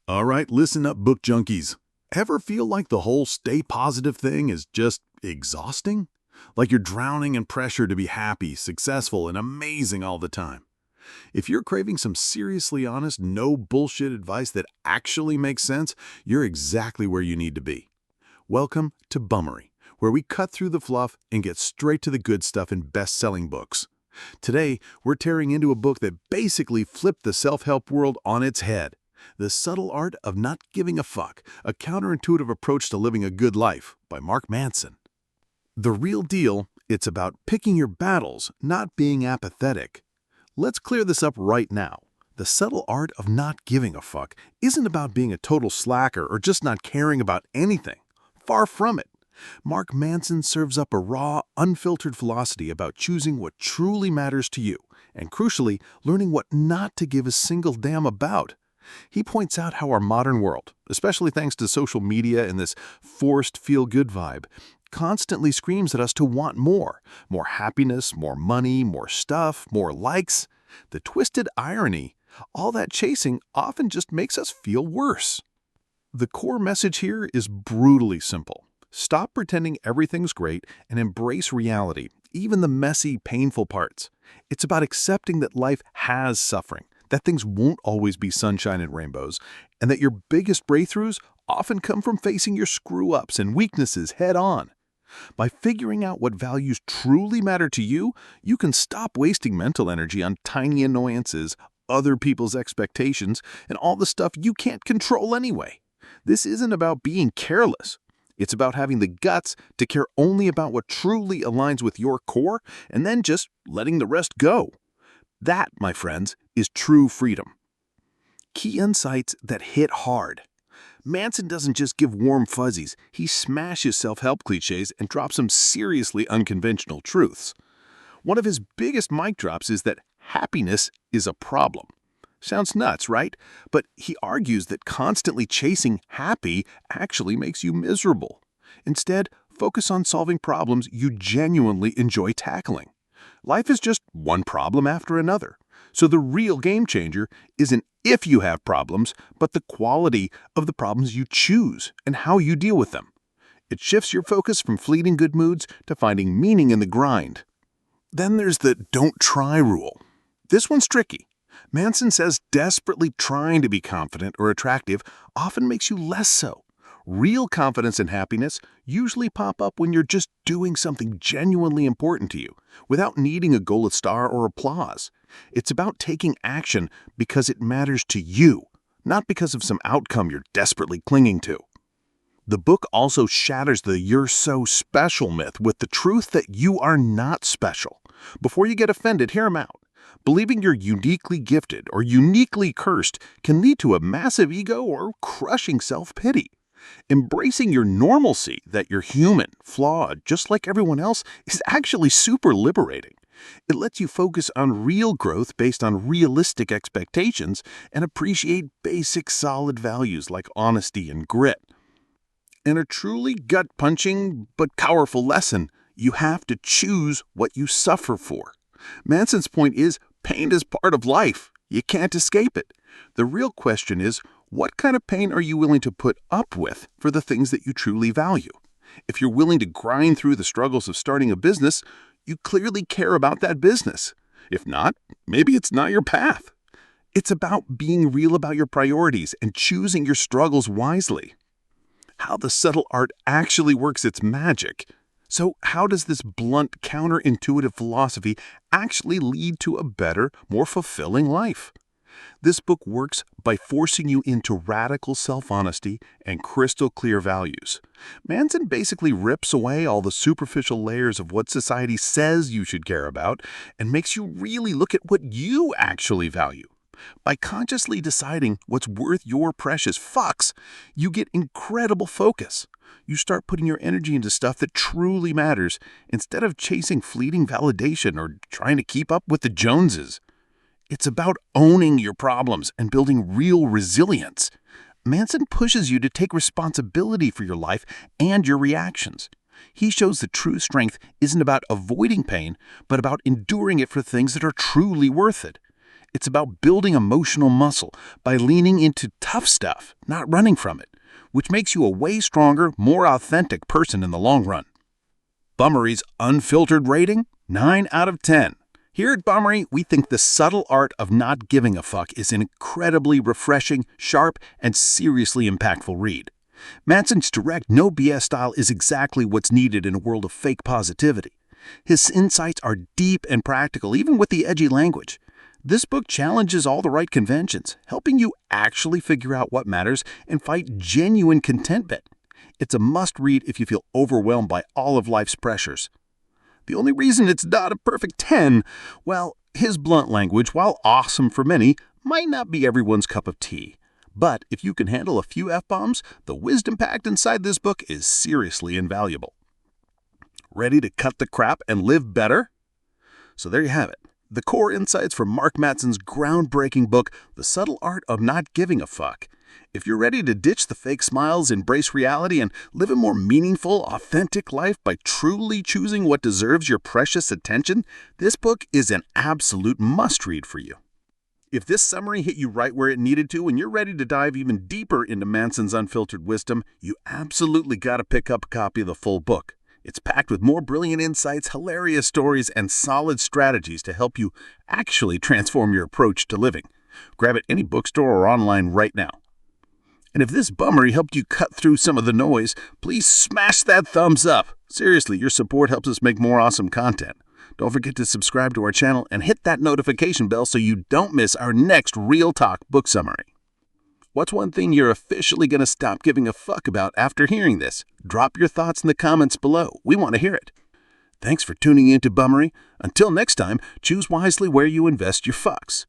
All right, listen up, book junkies. Ever feel like the whole stay positive thing is just exhausting? Like you're drowning in pressure to be happy, successful, and amazing all the time. If you're craving some seriously honest, no bullshit advice that actually makes sense, you're exactly where you need to be. Welcome to Bummary, where we cut through the fluff and get straight to the good stuff in best-selling books. Today, we're tearing into a book that basically flipped the self-help world on its head. The Subtle Art of Not Giving a Fuck, a Counterintuitive Approach to Living a Good Life by Mark Manson. The real deal, it's about picking your battles, not being apathetic. Let's clear this up right now. The subtle art of not giving a fuck isn't about being a total slacker or just not caring about anything. Far from it. Mark Manson serves up a raw, unfiltered philosophy about choosing what truly matters to you, and crucially, learning what not to give a single damn about. He points out how our modern world, especially thanks to social media and this forced feel-good vibe, constantly screams at us to want more happiness, more money, more stuff, more likes. The twisted irony, all that chasing often just makes us feel worse. The core message here is brutally simple. Stop pretending everything's great and embrace reality, even the messy, painful parts. It's about accepting that life has suffering, that things won't always be sunshine and rainbows, and that your biggest breakthroughs often come from facing your screw-ups and weaknesses head-on. By figuring out what values truly matter to you, you can stop wasting mental energy on tiny annoyances, other people's expectations, and all the stuff you can't control anyway. This isn't about being careless. It's about having the guts to care only about what truly aligns with your core and then just letting the rest go. That, my friends, is true freedom. Key insights that hit hard. Manson doesn't just give warm fuzzies, he smashes self-help cliches and drops some seriously unconventional truths. One of his biggest mic drops is that happiness is a problem. Sounds nuts, right? But he argues that constantly chasing happy actually makes you miserable. Instead, focus on solving problems you genuinely enjoy tackling. Life is just one problem after another. So the real game changer isn't if you have problems, but the quality of the problems you choose and how you deal with them. It shifts your focus from fleeting good moods to finding meaning in the grind. Then there's the don't try rule. This one's tricky. Manson says desperately trying to be confident or attractive often makes you less so. Real confidence and happiness usually pop up when you're just doing something genuinely important to you, without needing a gold star or applause. It's about taking action because it matters to you, not because of some outcome you're desperately clinging to. The book also shatters the "you're so special" myth with the truth that you are not special. Before you get offended, hear him out. Believing you're uniquely gifted or uniquely cursed can lead to a massive ego or crushing self-pity. Embracing your normalcy, that you're human, flawed, just like everyone else, is actually super liberating. It lets you focus on real growth based on realistic expectations and appreciate basic solid values like honesty and grit. In a truly gut-punching but powerful lesson, you have to choose what you suffer for. Manson's point is, pain is part of life. You can't escape it. The real question is, what kind of pain are you willing to put up with for the things that you truly value? If you're willing to grind through the struggles of starting a business, you clearly care about that business. If not, maybe it's not your path. It's about being real about your priorities and choosing your struggles wisely. How the subtle art actually works its magic. So how does this blunt, counterintuitive philosophy actually lead to a better, more fulfilling life? This book works by forcing you into radical self-honesty and crystal clear values. Manson basically rips away all the superficial layers of what society says you should care about and makes you really look at what you actually value. By consciously deciding what's worth your precious fucks, you get incredible focus. You start putting your energy into stuff that truly matters instead of chasing fleeting validation or trying to keep up with the Joneses. It's about owning your problems and building real resilience. Manson pushes you to take responsibility for your life and your reactions. He shows that true strength isn't about avoiding pain, but about enduring it for things that are truly worth it. It's about building emotional muscle by leaning into tough stuff, not running from it, which makes you a way stronger, more authentic person in the long run. Bummary's unfiltered rating? 9 out of 10. Here at Bummary, we think The Subtle Art of Not Giving a Fuck is an incredibly refreshing, sharp, and seriously impactful read. Manson's direct, no BS style is exactly what's needed in a world of fake positivity. His insights are deep and practical, even with the edgy language. This book challenges all the right conventions, helping you actually figure out what matters and fight genuine contentment. It's a must-read if you feel overwhelmed by all of life's pressures. The only reason it's not a perfect 10, well, his blunt language, while awesome for many, might not be everyone's cup of tea. But if you can handle a few F-bombs, the wisdom packed inside this book is seriously invaluable. Ready to cut the crap and live better? So there you have it. The core insights from Mark Manson's groundbreaking book, The Subtle Art of Not Giving a Fuck. If you're ready to ditch the fake smiles, embrace reality, and live a more meaningful, authentic life by truly choosing what deserves your precious attention, this book is an absolute must-read for you. If this summary hit you right where it needed to and you're ready to dive even deeper into Manson's unfiltered wisdom, you absolutely got to pick up a copy of the full book. It's packed with more brilliant insights, hilarious stories, and solid strategies to help you actually transform your approach to living. Grab it any bookstore or online right now. And if this Bummary helped you cut through some of the noise, please smash that thumbs up. Seriously, your support helps us make more awesome content. Don't forget to subscribe to our channel and hit that notification bell so you don't miss our next Real Talk book summary. What's one thing you're officially going to stop giving a fuck about after hearing this? Drop your thoughts in the comments below. We want to hear it. Thanks for tuning in to Bummary. Until next time, choose wisely where you invest your fucks.